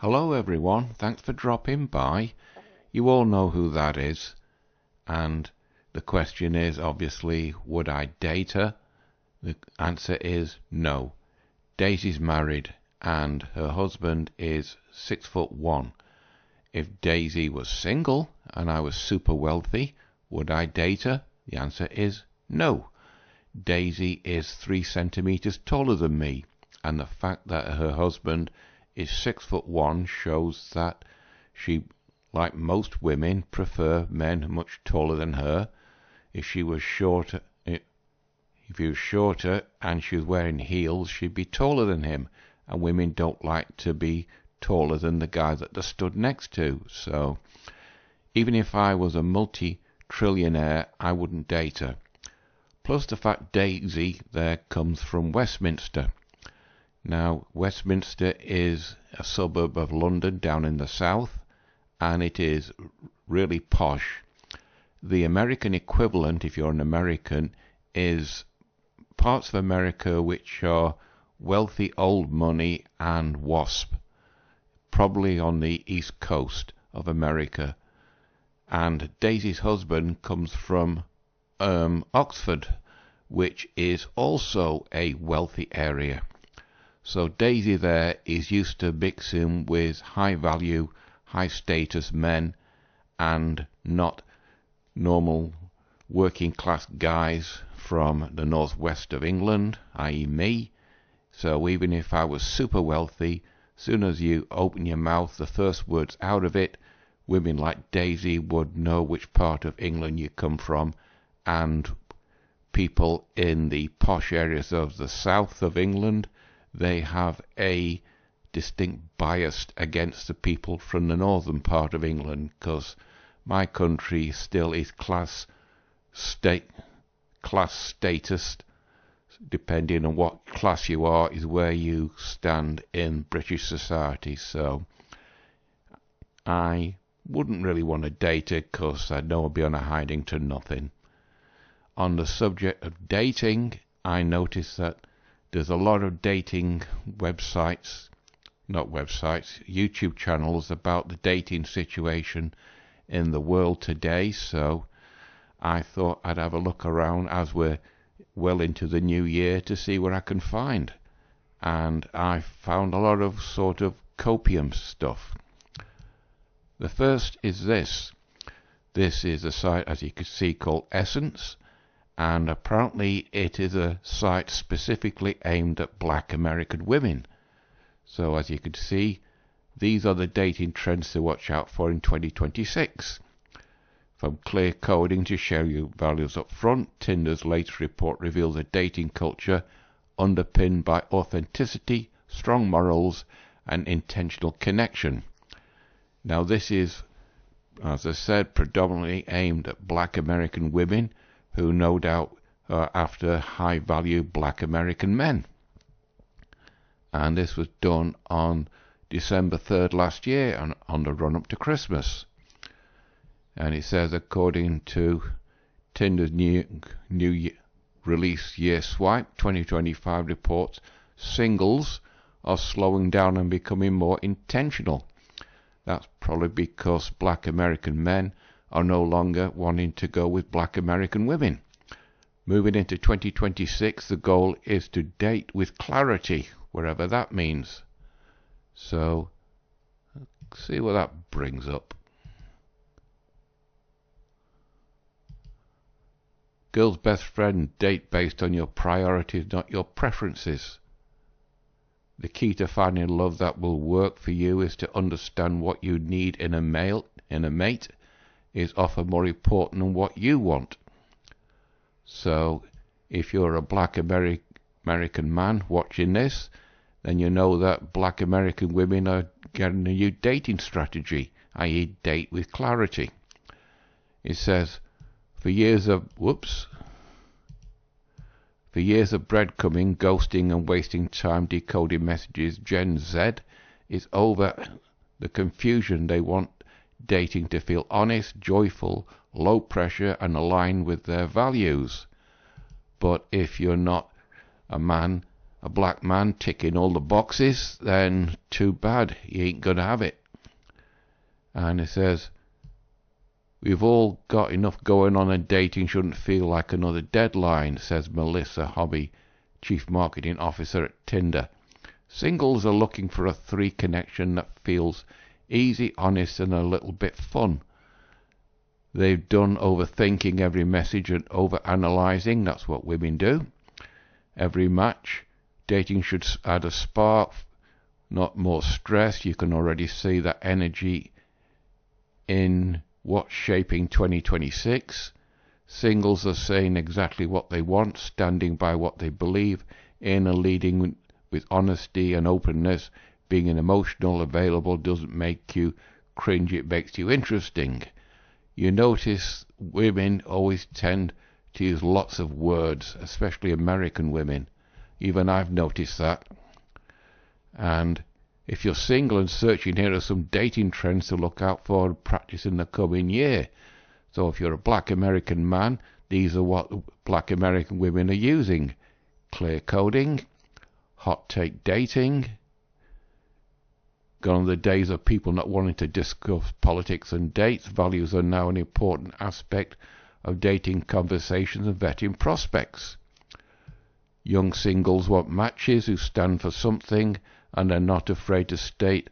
Hello everyone, thanks for dropping by. You all know who that is. And the question is obviously, would I date her? The answer is no. Daisy's married and her husband is 6'1". If Daisy was single and I was super wealthy, would I date her? The answer is no. Daisy is 3 centimeters taller than me, and the fact that her husband is 6'1" shows that she, like most women, prefer men much taller than her. If he was shorter and she was wearing heels, she'd be taller than him, and women don't like to be taller than the guy that they're stood next to. So even if I was a multi-trillionaire, I wouldn't date her. Plus the fact Daisy there comes from Westminster. Now, Westminster is a suburb of London down in the south, and it is really posh. The American equivalent, if you're an American, is parts of America which are wealthy old money and WASP, probably on the east coast of America. And Daisy's husband comes from Oxford, which is also a wealthy area. So Daisy there is used to mixing with high value, high status men and not normal working class guys from the northwest of England, i.e. me. So even if I was super wealthy, soon as you open your mouth, the first words out of it, women like Daisy would know which part of England you come from, and people in the posh areas of the south of England, they have a distinct bias against the people from the northern part of England, because my country still is class status, depending on what class you are, is where you stand in British society. So I wouldn't really want to date her, because I know I'd be on a hiding to nothing. On the subject of dating, I noticed that there's a lot of dating YouTube channels about the dating situation in the world today, so I thought I'd have a look around as we're well into the new year to see what I can find. And I found a lot of sort of copium stuff. The first is this. This is a site, as you can see, called Essence, and apparently it is a site specifically aimed at black American women. So as you can see, these are the dating trends to watch out for in 2026. From clear coding to share your values up front, Tinder's latest report reveals a dating culture underpinned by authenticity, strong morals, and intentional connection. Now this is, as I said, predominantly aimed at black American women who no doubt are after high-value black American men. And this was done on December 3rd last year, on the run-up to Christmas. And it says, according to Tinder's new release year swipe 2025 reports, singles are slowing down and becoming more intentional. That's probably because black American men are no longer wanting to go with black American women. Moving into 2026, the goal is to date with clarity, wherever that means. So, let's see what that brings up. Girl's best friend, date based on your priorities, not your preferences. The key to finding love that will work for you is to understand what you need in a mate is often more important than what you want. So, if you're a black American man watching this, then you know that black American women are getting a new dating strategy, i.e. date with clarity. It says, for years of breadcrumbing, ghosting and wasting time decoding messages, Gen Z is over the confusion. They want dating to feel honest, joyful, low pressure and aligned with their values. But if you're not a man a black man ticking all the boxes, then too bad, you ain't gonna have it. And it says, we've all got enough going on, and dating shouldn't feel like another deadline, says Melissa Hobby, Chief Marketing Officer at Tinder. Singles are looking for a three connection that feels easy, honest, and a little bit fun. They've done overthinking every message and overanalyzing. That's what women do. Every match. Dating should add a spark, not more stress. You can already see that energy in what's shaping 2026. Singles are saying exactly what they want, standing by what they believe in, and leading with honesty and openness. Being an emotional available doesn't make you cringe, it makes you interesting. You notice women always tend to use lots of words, especially American women. Even I've noticed that. And if you're single and searching, here are some dating trends to look out for and practice in the coming year. So if you're a black American man, these are what black American women are using. Clear coding, hot take dating. Gone are the days of people not wanting to discuss politics and dates. Values are now an important aspect of dating conversations and vetting prospects. Young singles want matches who stand for something and are not afraid to state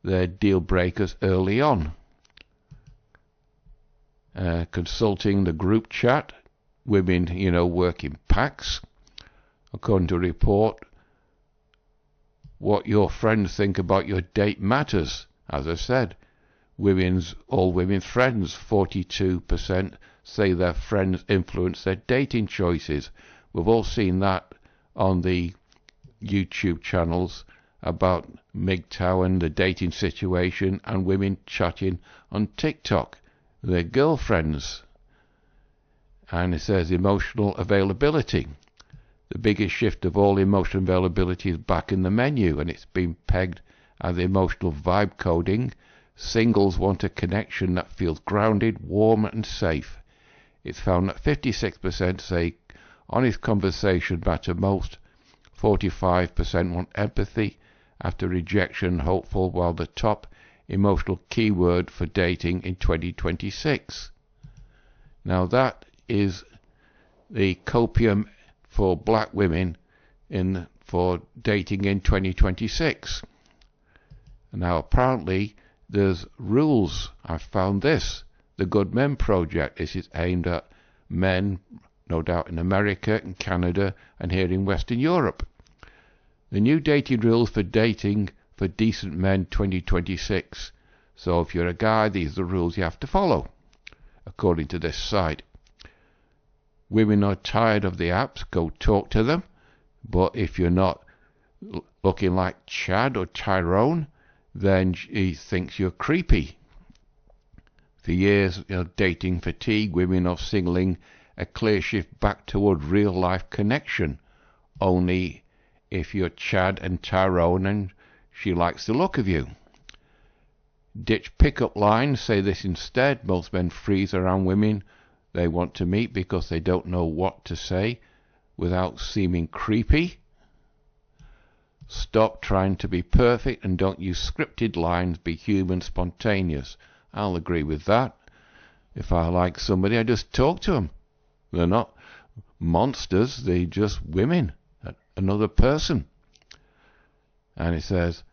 their deal breakers early on. Consulting the group chat, women, work in packs. According to a report, what your friends think about your date matters. As I said, all women friends, 42% say their friends influence their dating choices. We've all seen that on the YouTube channels about MGTOW and the dating situation, and women chatting on TikTok, their girlfriends. And it says emotional availability. The biggest shift of all, emotional availability, is back in the menu, and it's been pegged as emotional vibe coding. Singles want a connection that feels grounded, warm, and safe. It's found that 56% say honest conversation matter most. 45% want empathy after rejection, hopeful, while the top emotional keyword for dating in 2026. Now that is the copium for black women for dating in 2026. Now apparently there's rules. I found this. The Good Men Project. This is aimed at men, no doubt in America and Canada and here in Western Europe. The new dating rules for dating for decent men 2026. So if you're a guy, these are the rules you have to follow, according to this site. Women are tired of the apps, go talk to them. But if you're not looking like Chad or Tyrone, then he thinks you're creepy. For years, dating fatigue, women are signaling a clear shift back toward real-life connection. Only if you're Chad and Tyrone and she likes the look of you. Ditch pickup lines, say this instead. Most men freeze around women they want to meet because they don't know what to say without seeming creepy. Stop trying to be perfect and don't use scripted lines. Be human, spontaneous. I'll agree with that. If I like somebody, I just talk to them. They're not monsters, they're just women, another person. And it says,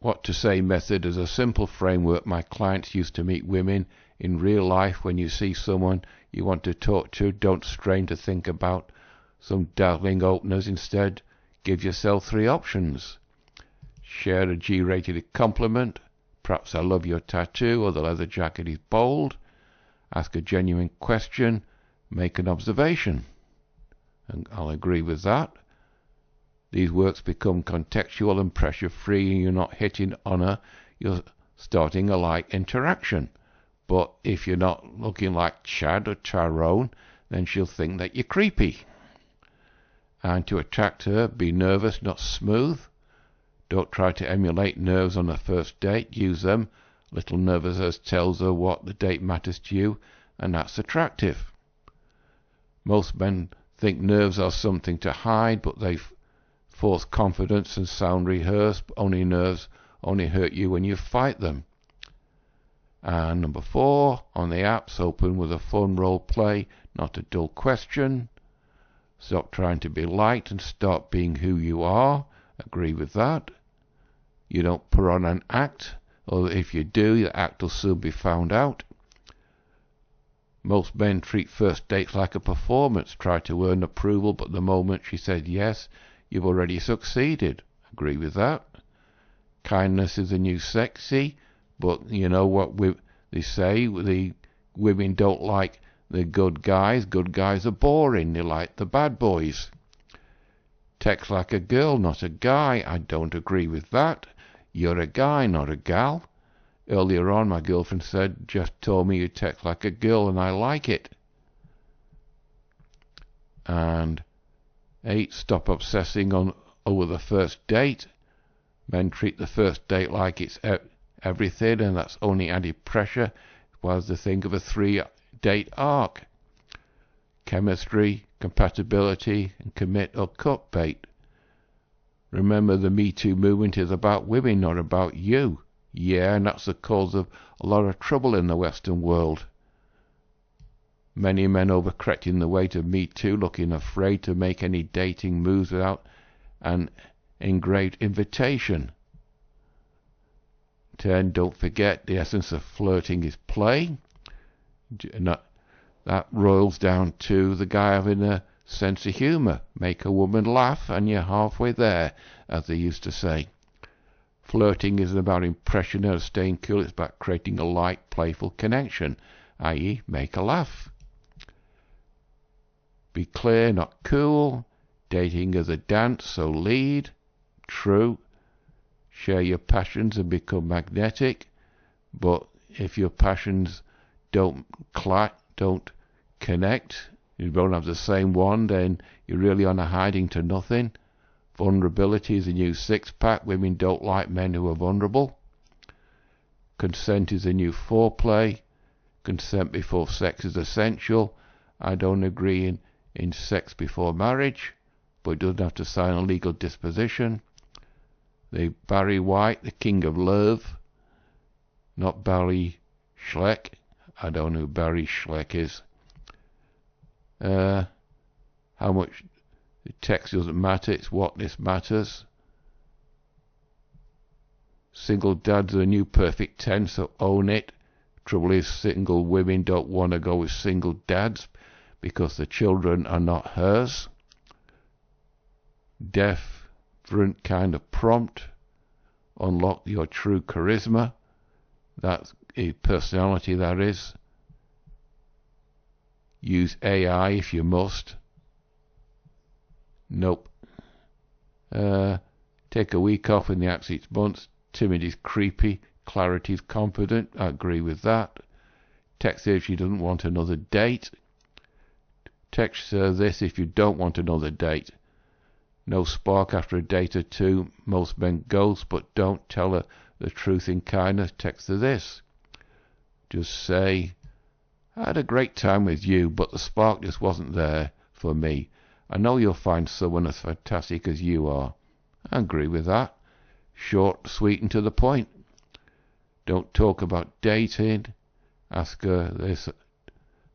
what to say method is a simple framework my clients use to meet women in real life. When you see someone you want to talk to, don't strain to think about some dazzling openers. Instead, give yourself 3 options. Share a G-rated compliment. Perhaps I love your tattoo, or the leather jacket is bold. Ask a genuine question. Make an observation. And I'll agree with that. These works become contextual and pressure-free, and you're not hitting on her, you're starting a like interaction. But if you're not looking like Chad or Tyrone, then she'll think that you're creepy. And to attract her, be nervous, not smooth. Don't try to emulate nerves on a first date. Use them. Little nervousness tells her what the date matters to you, and that's attractive. Most men think nerves are something to hide, but they force confidence and sound rehearsed. Only nerves only hurt you when you fight them. And number 4, on the apps, open with a fun role play, not a dull question. Stop trying to be liked and start being who you are. Agree with that. You don't put on an act, or if you do, the act will soon be found out. Most men treat first dates like a performance, try to earn approval, but the moment she said yes, you've already succeeded. Agree with that. Kindness is the new sexy, but you know what they say, the women don't like the good guys. Good guys are boring, they like the bad boys. Text like a girl, not a guy. I don't agree with that. You're a guy, not a gal. Earlier on, my girlfriend said, just told me you text like a girl and I like it. And 8, stop obsessing over the first date. Men treat the first date like it's everything, and that's only added pressure, while they think of a 3-date arc. Chemistry, compatibility, and commit or cut bait. Remember, the Me Too movement is about women, not about you. Yeah, and that's the cause of a lot of trouble in the Western world. Many men overcorrecting the weight of Me Too, looking afraid to make any dating moves without an engraved invitation. 10. Don't forget, the essence of flirting is play. That roils down to the guy having a sense of humour. Make a woman laugh and you're halfway there, as they used to say. Flirting isn't about impression or staying cool, it's about creating a light, playful connection, i.e. make a laugh. Be clear, not cool. Dating is a dance, so lead. True. Share your passions and become magnetic, but if your passions don't connect, you don't have the same one, then you're really on a hiding to nothing. Vulnerability is a new six-pack. Women don't like men who are vulnerable. Consent is a new foreplay. Consent before sex is essential. I don't agree in sex before marriage, but it doesn't have to sign a legal disposition. The Barry White, the king of love, not Barry Schleck. I don't know who Barry Schleck is. How much the text doesn't matter, it's what this matters. Single dads are a new perfect 10, so own it. Trouble is, single women don't want to go with single dads because the children are not hers. Different kind of prompt. Unlock your true charisma. That's a personality, that is. Use AI if you must. Nope. Take a week off in the apps each month. Timid is creepy. Clarity is confident. I agree with that. Text her if she doesn't want another date. Text her this if you don't want another date. No spark after a date or two. Most men ghost, but don't tell her the truth in kindness. Text her this. Just say, I had a great time with you, but the spark just wasn't there for me. I know you'll find someone as fantastic as you are. I agree with that. Short, sweet, and to the point. Don't talk about dating. Ask her this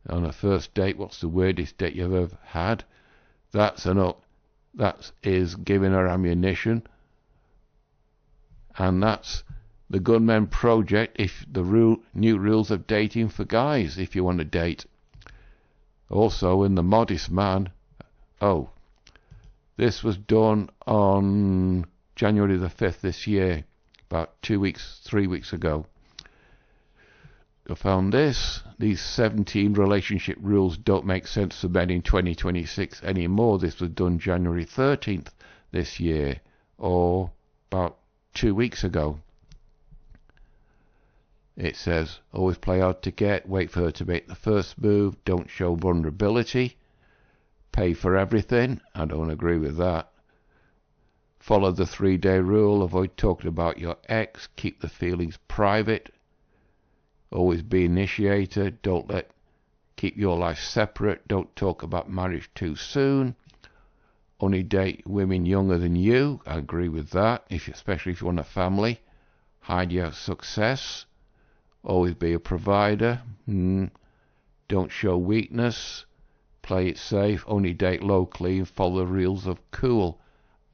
on a first date. What's the weirdest date you've ever had? That is giving her ammunition. And that's the Gunmen Project. If the new rules of dating for guys, if you want to date. Also in the Modest Man. Oh, this was done on January the 5th this year, about 3 weeks ago. I found this. These 17 relationship rules don't make sense for men in 2026 anymore. This was done January 13th this year, or about 2 weeks ago. It says, always play hard to get, wait for her to make the first move, don't show vulnerability, pay for everything. I don't agree with that. Follow the 3-day rule, avoid talking about your ex, keep the feelings private, always be initiator, don't let Keep your life separate. Don't talk about marriage too soon. Only date women younger than you. I agree with that, especially if you want a family. Hide your success. Always be a provider. Don't show weakness. Play it safe. Only date locally and follow the rules of cool.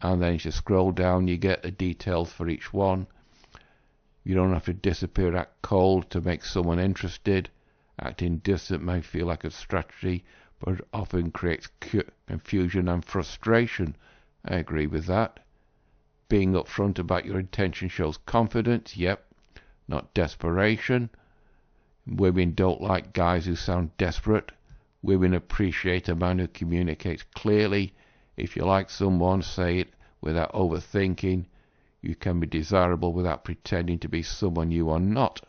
And then as you scroll down, you get the details for each one. You don't have to disappear, act cold to make someone interested. Acting distant may feel like a strategy, but it often creates confusion and frustration. I agree with that. Being upfront about your intention shows confidence. Yep, not desperation. Women don't like guys who sound desperate. Women appreciate a man who communicates clearly. If you like someone, say it without overthinking. You can be desirable without pretending to be someone you are not.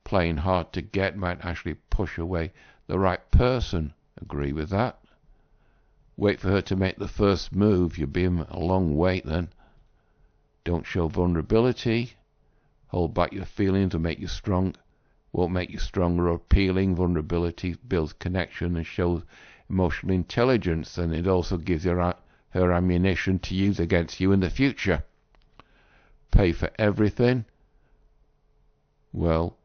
Playing hard to get might actually push away the right person. Agree with that. Wait for her to make the first move. You'll be in a long wait then. Don't show vulnerability. Hold back your feelings will make you strong. Won't make you stronger or appealing. Vulnerability builds connection and shows emotional intelligence, and it also gives her ammunition to use against you in the future. Pay for everything. Well,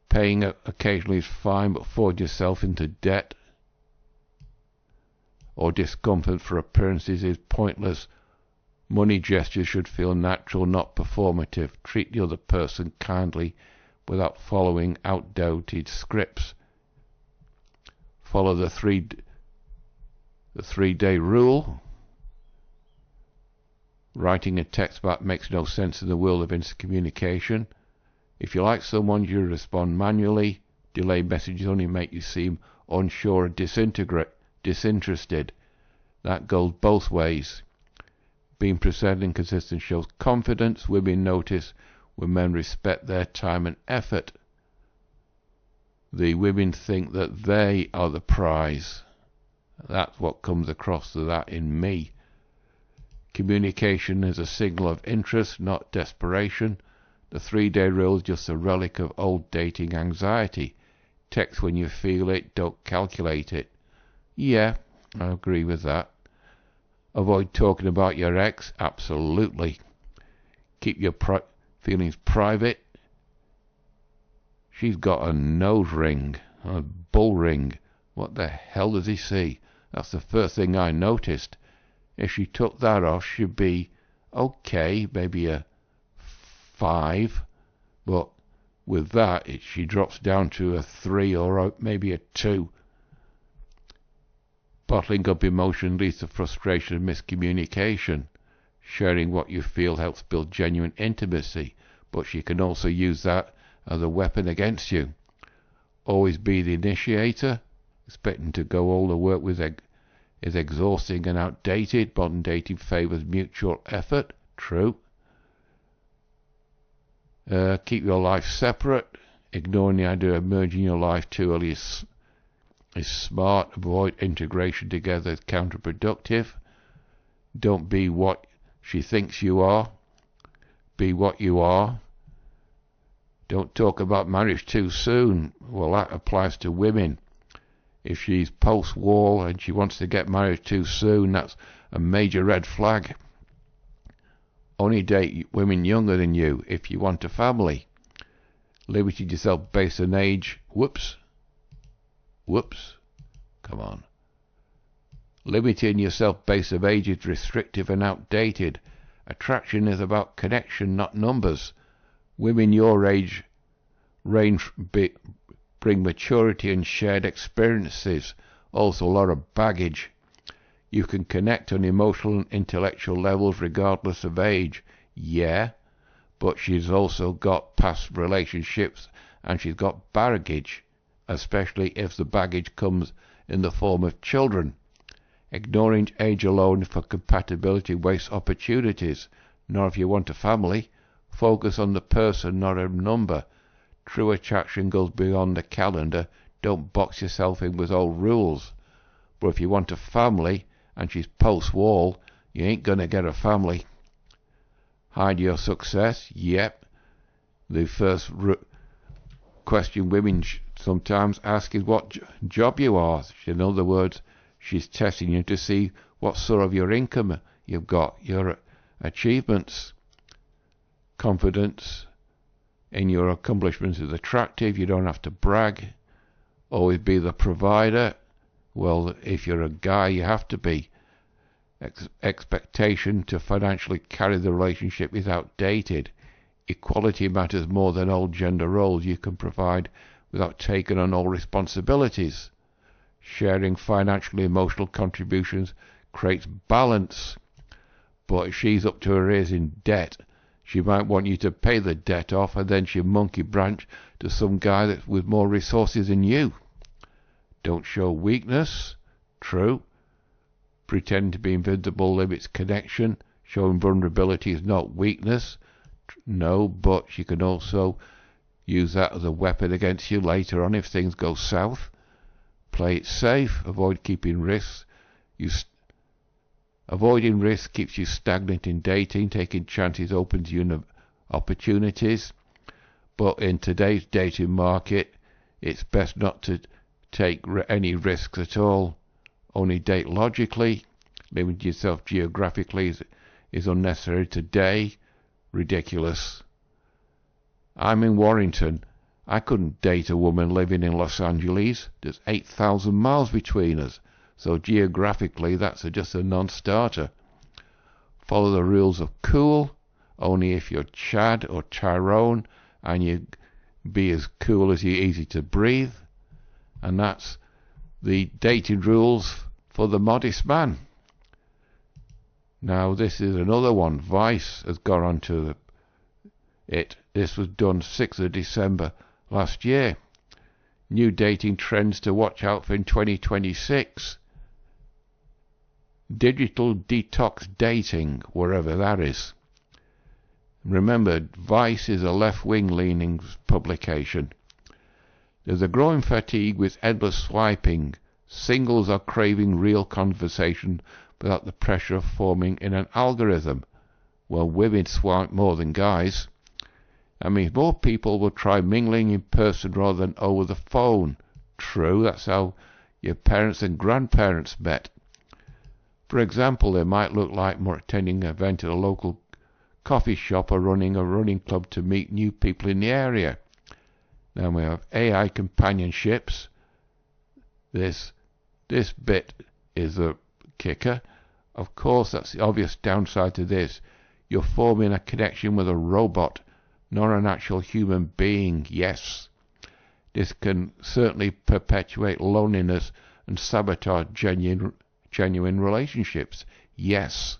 paying occasionally is fine, but forge yourself into debt or discomfort for appearances is pointless. Money gestures should feel natural, not performative. Treat the other person kindly without following outdated scripts. Follow the three-day rule. Writing a text back makes no sense in the world of instant communication. If you like someone, you respond manually. Delayed messages only make you seem unsure or disinterested. That goes both ways. Being present and consistent shows confidence. Women notice when men respect their time and effort. The women think that they are the prize. That's what comes across to that in me. Communication is a signal of interest, not desperation. The 3-day rule is just a relic of old dating anxiety. Text when you feel it, don't calculate it. Yeah, I agree with that. Avoid talking about your ex. Absolutely. Keep your feelings private. She's got a nose ring, a bull ring. What the hell does he see? That's the first thing I noticed. If she took that off, she'd be okay, maybe a 5. But with that, she drops down to a 3 or maybe a 2. Bottling up emotion leads to frustration and miscommunication. Sharing what you feel helps build genuine intimacy, but she can also use that as a weapon against you. Always be the initiator. Expecting to go all the work with is exhausting and outdated. Modern dating favors mutual effort. True. Keep your life separate. Ignoring the idea of merging your life too early is smart. Avoid integration together is counterproductive. Don't be what she thinks you are. Be what you are. Don't talk about marriage too soon. Well, that applies to women. If she's post-war and she wants to get married too soon, that's a major red flag. Only date women younger than you if you want a family. Limit yourself based on age. Whoops. Come on. Limiting yourself based on age is restrictive and outdated. Attraction is about connection, not numbers. Women your age bring maturity and shared experiences, also a lot of baggage. You can connect on emotional and intellectual levels regardless of age. Yeah, but she's also got past relationships and she's got baggage, especially if the baggage comes in the form of children. Ignoring age alone for compatibility wastes opportunities. Nor if you want a family, focus on the person, not a number. True attraction goes beyond the calendar. Don't box yourself in with old rules. But if you want a family and she's post-war, you ain't gonna get a family. Hide your success. Yep. The first question women sometimes asking what job you are. In other words, she's testing you to see what sort of your income you've got, your achievements. Confidence in your accomplishments is attractive. You don't have to brag. Always be the provider. Well, if you're a guy, you have to be. Expectation to financially carry the relationship is outdated. Equality matters more than old gender roles. You can provide without taking on all responsibilities. Sharing financial emotional contributions creates balance. But if she's up to her ears in debt, she might want you to pay the debt off, and then she monkey branch to some guy that's with more resources than you. Don't show weakness. True. Pretend to be invisible limits connection. Showing vulnerability is not weakness. No, but she can also use that as a weapon against you later on if things go south. Play it safe. Avoid keeping risks. Avoiding risk keeps you stagnant in dating. Taking chances opens you opportunities. But in today's dating market, it's best not to take any risks at all. Only date logically. Limiting yourself geographically is unnecessary today. Ridiculous. I'm in Warrington. I couldn't date a woman living in Los Angeles. There's 8,000 miles between us. So geographically, that's just a non-starter. Follow the rules of cool. Only if you're Chad or Tyrone and you be as cool as you're easy to breathe. And that's the dating rules for the modest man. Now this is another one. Vice has gone on to it. This was done 6th of December last year. New dating trends to watch out for in 2026. Digital detox dating, wherever that is. Remember, Vice is a left-wing leaning publication. There's a growing fatigue with endless swiping. Singles are craving real conversation without the pressure of forming in an algorithm. Well, women swipe more than guys. That means more people will try mingling in person rather than over the phone. True, that's how your parents and grandparents met. For example, they might look like more attending an event at a local coffee shop or running a running club to meet new people in the area. Now we have AI companionships. This bit is a kicker. Of course, that's the obvious downside to this. You're forming a connection with a robot, not an actual human being. Yes. This can certainly perpetuate loneliness and sabotage genuine relationships. Yes.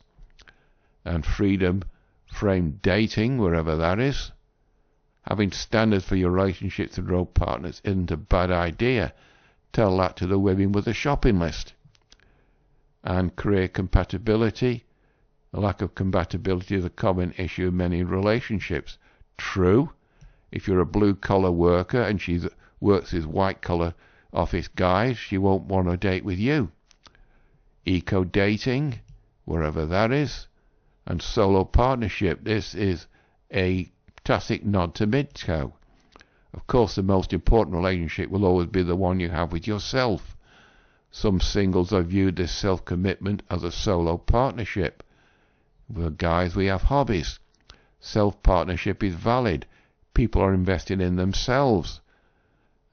And freedom framed dating, wherever that is. Having standards for your relationships and role partners isn't a bad idea. Tell that to the women with a shopping list. And career compatibility. The lack of compatibility is a common issue in many relationships. True. If you're a blue-collar worker and she works with white-collar office guys, she won't want to date with you. Eco-dating, wherever that is. And solo partnership. This is a tacit nod to MGTOW. Of course, the most important relationship will always be the one you have with yourself. Some singles have viewed this self-commitment as a solo partnership. For guys, we have hobbies. Self-partnership is valid. People are investing in themselves,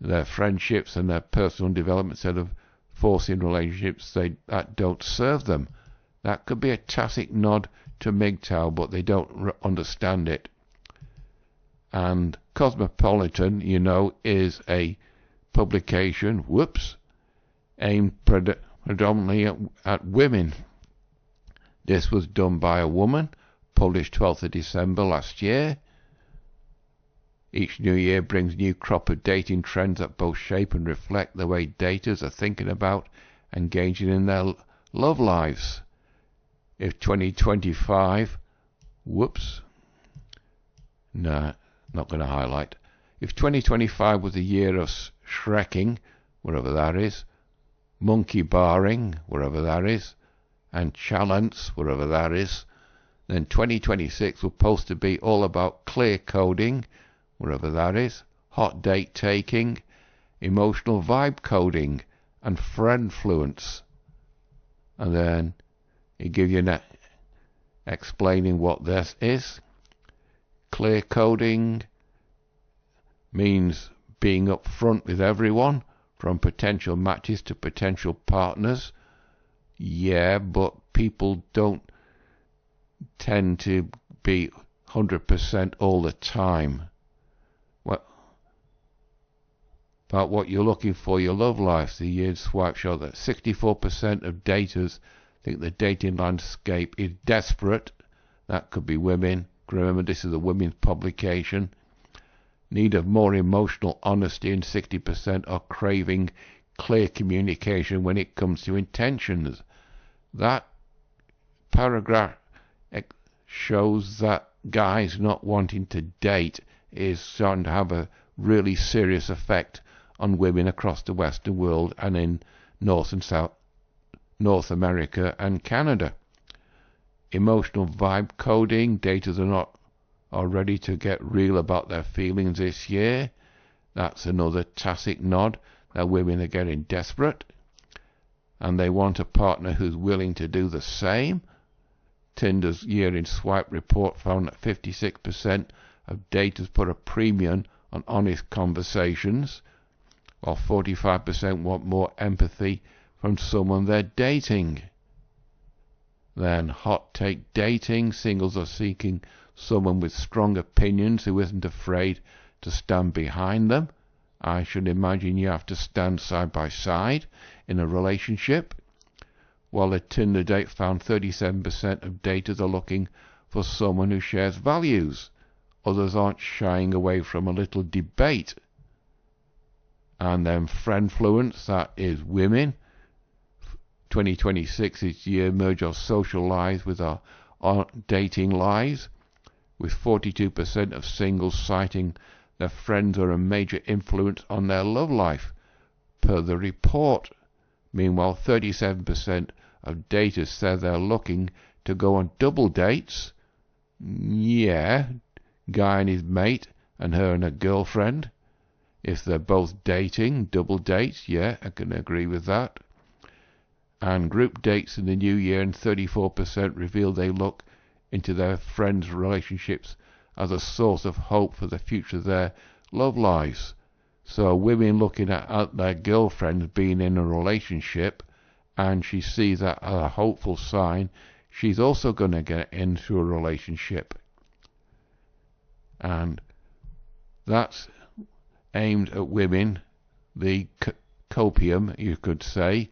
their friendships and their personal development instead of forcing relationships that don't serve them. That could be a tacit nod to MGTOW, but they don't understand it. And Cosmopolitan, is a publication, aimed predominantly at women. This was done by a woman, published 12th of December last year. Each new year brings new crop of dating trends that both shape and reflect the way daters are thinking about engaging in their love lives. If 2025, not going to highlight. If 2025 was a year of shrekking, wherever that is, monkey barring, wherever that is, and challenge, wherever that is, then 2026 will supposed to be all about clear coding, wherever that is, hot date taking, emotional vibe coding, and friendfluence. And then he gives you explaining what this is. Clear coding means being upfront with everyone, from potential matches to potential partners. Yeah, but people don't tend to be 100% all the time. About what you're looking for, your love life. The year's swipe show that 64% of daters think the dating landscape is desperate. That could be women. Remember, this is a women's publication. Need of more emotional honesty, and 60% are craving clear communication when it comes to intentions. That paragraph shows that guys not wanting to date is starting to have a really serious effect on women across the Western world and in North America and Canada. Emotional vibe coding. Daters are ready to get real about their feelings this year. That's another tacit nod that women are getting desperate, and they want a partner who's willing to do the same. Tinder's year-in swipe report found that 56% of daters put a premium on honest conversations, while 45% want more empathy from someone they're dating. Then hot take dating. Singles are seeking someone with strong opinions who isn't afraid to stand behind them. I should imagine you have to stand side by side in a relationship. While a Tinder date found 37% of daters are looking for someone who shares values. Others aren't shying away from a little debate. And then friendfluence, that is women. 2026 is the year merge our social lives with our dating lives, with 42% of singles citing their friends are a major influence on their love life, per the report. Meanwhile, 37% of daters said they're looking to go on double dates. Yeah, guy and his mate, and her and her girlfriend. If they're both dating, double dates, yeah, I can agree with that. And group dates in the new year, and 34% reveal they look into their friends' relationships as a source of hope for the future of their love lives. So women looking at their girlfriends being in a relationship, and she sees that as a hopeful sign, she's also going to get into a relationship. And that's aimed at women, the copium, you could say,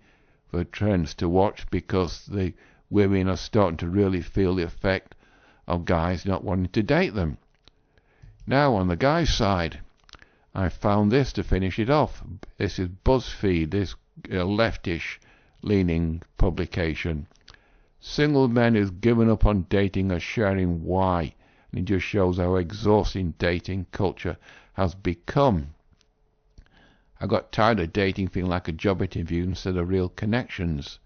for trends to watch, because the women are starting to really feel the effect of guys not wanting to date them. Now on the guy's side, I found this to finish it off. This is BuzzFeed, this leftish leaning publication. Single men who've given up on dating are sharing why, and it just shows how exhausting dating culture has become. I got tired of dating feeling like a job interview instead of real connections.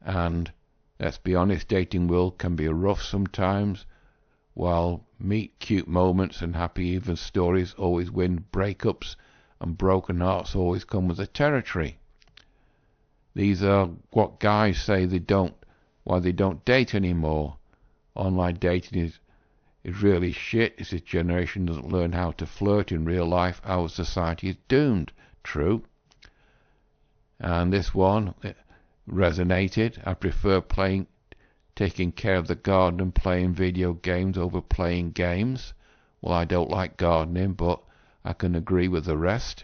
And let's be honest, dating world can be rough sometimes. While meet cute moments and happy even stories always win, breakups and broken hearts always come with the territory. These are what guys say why they don't date anymore. Online dating is really shit. This generation doesn't learn how to flirt in real life. Our society is doomed. True. And this one resonated. I prefer taking care of the garden and playing video games over playing games. Well, I don't like gardening, but I can agree with the rest.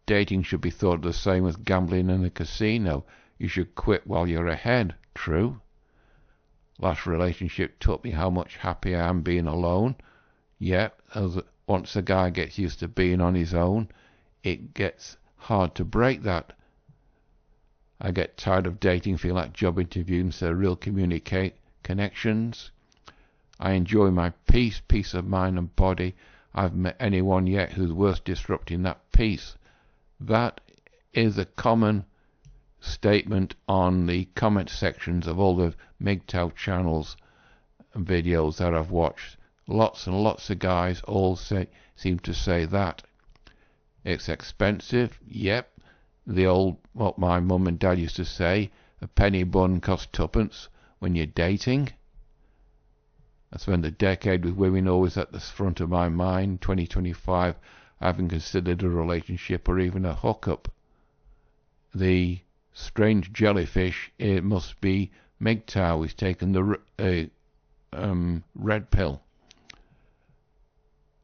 Dating should be thought the same as gambling in a casino. You should quit while you're ahead. True. Last relationship taught me how much happier I am being alone. Yeah, once a guy gets used to being on his own, it gets hard to break that. I get tired of dating, feel like job interviews instead of real connections. I enjoy my peace of mind and body. I haven't met anyone yet who's worth disrupting that peace. That is a common statement on the comment sections of all the MGTOW channels and videos that I've watched. Lots and lots of guys all seem to say that. It's expensive, yep. The old, what my mum and dad used to say, a penny bun costs twopence when you're dating. I spent a decade with women always at the front of my mind. 2025, I haven't considered a relationship or even a hookup. The strange jellyfish, it must be MGTOW. He's taken the red pill.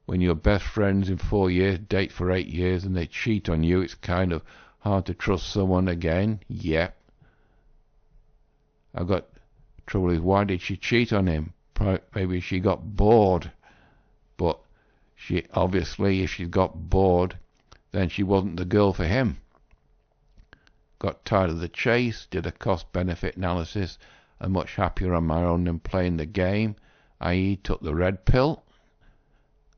When you're best friends in 4 years, date for 8 years, and they cheat on you, it's kind of hard to trust someone again. Yep. I've got trouble with why did she cheat on him? Maybe she got bored. But she obviously, if she got bored, then she wasn't the girl for him. Got tired of the chase, did a cost-benefit analysis, and much happier on my own than playing the game, i.e. took the red pill.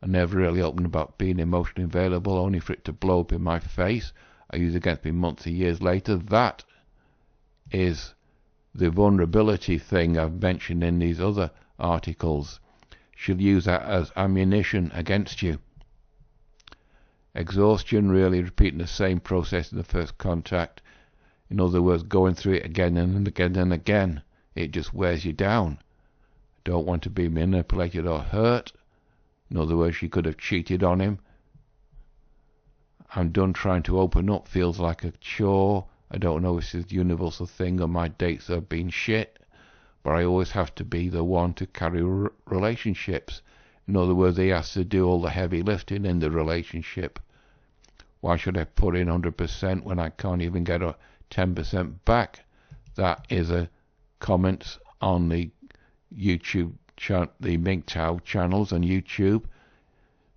I never really opened about being emotionally available, only for it to blow up in my face. I use against me months or years later. That is the vulnerability thing I've mentioned in these other articles. She'll use that as ammunition against you. Exhaustion, really repeating the same process in the first contact. In other words, going through it again and again and again. It just wears you down. Don't want to be manipulated or hurt. In other words, she could have cheated on him. I'm done trying to open up. Feels like a chore. I don't know if it's a universal thing or my dates have been shit. But I always have to be the one to carry relationships. In other words, he has to do all the heavy lifting in the relationship. Why should I put in 100% when I can't even get a 10% back? That is a comment on the YouTube the MGTOW channels on YouTube.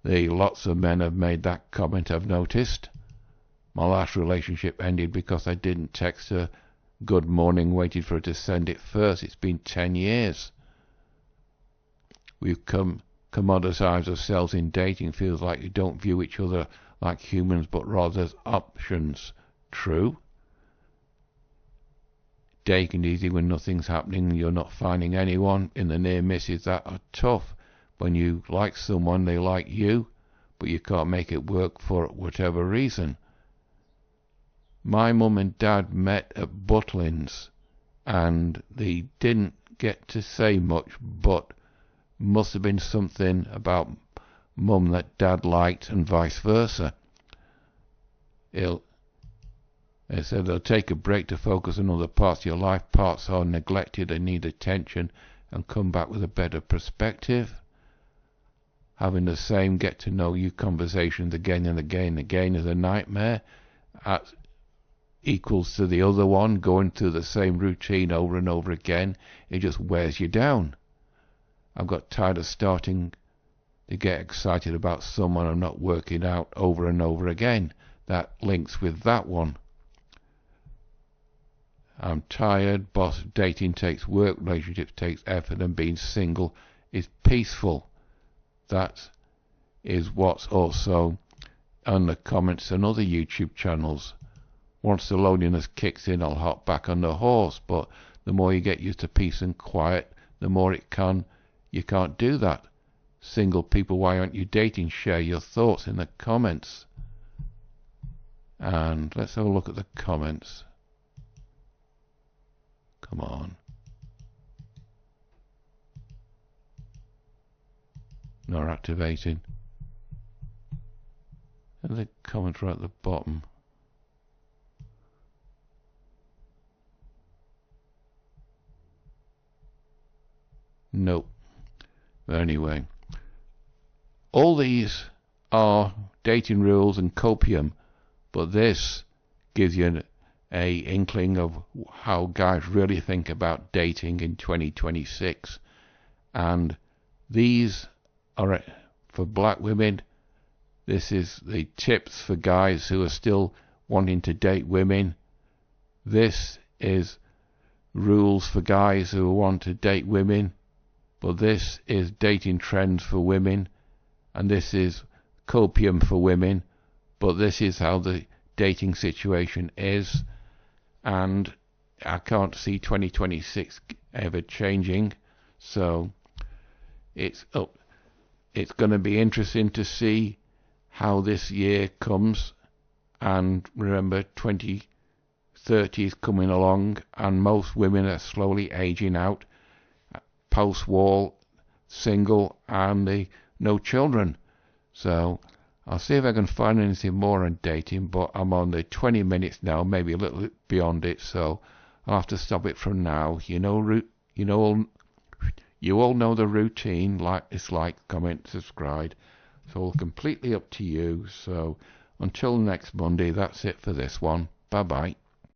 Lots of men have made that comment, I've noticed. My last relationship ended because I didn't text her good morning, waited for her to send it first. It's been 10 years. We've commoditized ourselves in dating. Feels like you don't view each other like humans but rather as options. True. Taking it easy when nothing's happening and you're not finding anyone. In the near misses that are tough. When you like someone, they like you, but you can't make it work for whatever reason. My mum and dad met at Butlins, and they didn't get to say much, but must have been something about mum that dad liked and vice versa. They said they'll take a break to focus on other parts of your life. Parts are neglected and need attention, and come back with a better perspective. Having the same get-to-know-you conversations again and again and again is a nightmare. Equals to the other one, going through the same routine over and over again. It just wears you down. I've got tired of starting to get excited about someone and not working out over and over again. That links with that one. I'm tired. Boss, dating takes work, relationships takes effort, and being single is peaceful. That is what's also on the comments on other YouTube channels. Once the loneliness kicks in, I'll hop back on the horse, but the more you get used to peace and quiet, the more you can't do that. Single people, why aren't you dating? Share your thoughts in the comments. And let's have a look at the comments. Come on. Not activating. And the comment right at the bottom. Nope. But anyway, all these are dating rules and copium, but this gives you a inkling of how guys really think about dating in 2026. And these are for black women. This is the tips for guys who are still wanting to date women. This is rules for guys who want to date women. But this is dating trends for women. And this is copium for women. But this is how the dating situation is. And I can't see 2026 ever changing. So it's going to be interesting to see how this year comes. And remember, 2030 is coming along, and most women are slowly aging out, post-war, single, and no children. So I'll see if I can find anything more on dating, but I'm on the 20 minutes now, maybe a little beyond it, so I'll have to stop it from now. You all know the routine: like, dislike, comment, subscribe. It's all completely up to you. So until next Monday, that's it for this one. Bye bye.